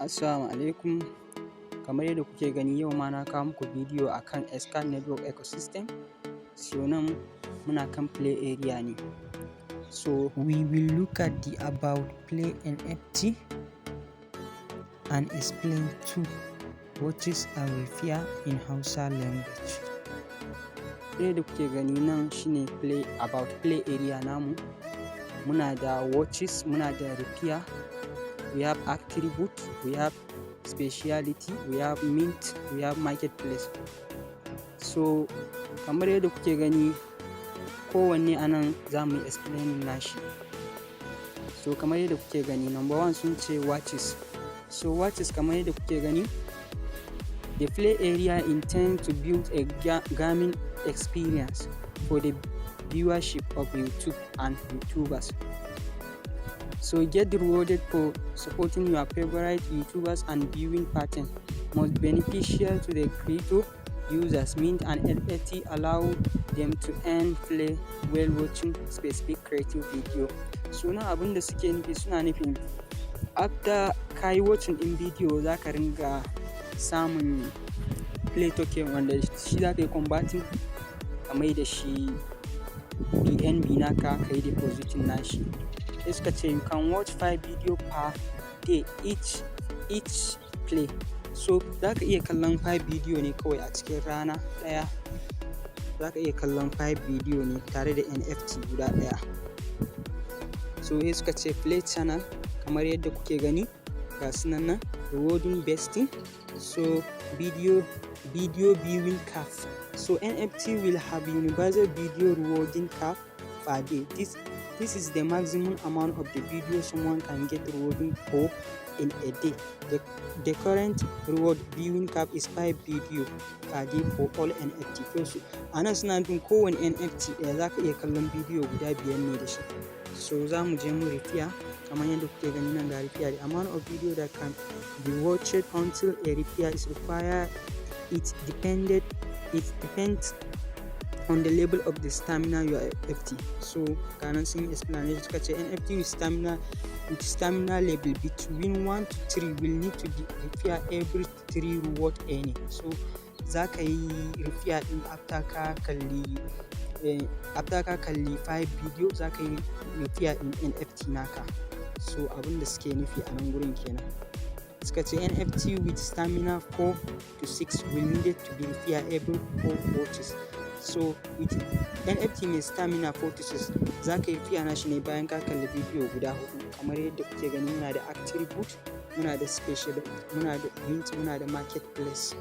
Assalamu alaikum. Kamar yadda kuke gani yau ma na kawo muku bidiyo akan Xcad network ecosystem. So nan muna kan play area ne. So we will look at the about play NFT and explain two watches and repair in Hausa language. Yadda kuke gani nan shine about play area namu. Muna da watches, muna da repair. We have attribute, we have speciality, we have mint, we have marketplace. So kamar yadda kuke gani kowanne anan za mu yi explaining nashi. So kamar yadda kuke gani number one sun ce watches. So watches kamar yadda kuke gani, the play area intend to build a gaming experience for the viewership of YouTube and YouTubers. So get rewarded for supporting your favorite YouTubers and viewing pattern most beneficial to the creator users. Mint and NFT allow them to earn play while watching specific creative video. So na abinda suke nufi suna nufin after kai watching din video za ka ringa samun play token wanda shi za ka yi converting ka mai da shi BNB naka ka yi depositing nashi. Suka ce you can watch 5 video per day each play. So za ka iya kallon 5 video ne kawai a cikin rana ɗaya. Za ka iya kallon 5 video ne tare da NFT guda ɗaya. So suka ce play channel kamar yadda kuke gani ga sunan nan rewarding besting. So video viewing cap. So NFT will have universal video rewarding cap per day. This is the maximum amount of the video someone can get rewarding for in a day. The current reward viewing cap is 5 video per day for all NFT. So ana suna nufin kowane NFT ɗaya za ka iya kallon bidiyo guda 5 ne da shi. So za mu je mu repair kamar yadda kuke gani nan ga repair. The amount of video that can be watched until a repair is required. It depends on the level of the stamina your NFT. So kanan sun explanation suka ce NFT with stamina level between 1 to 3 will need to be repair every 3 reward earning. So za ka yi repair din after ka kalli 5 video za ka yi repair din NFT naka. So abinda suke nufi a nan gurin kenan. Suka ce NFT with stamina 4 to 6 will need to be repair every 4 watches. So with NFT mai stamina 4 to 6 za ka yi repair nashi ne bayan ka kalli bidiyo guda 4 kamar yadda kuke gani muna da attribute, muna da special, muna da mint, muna da marketplace.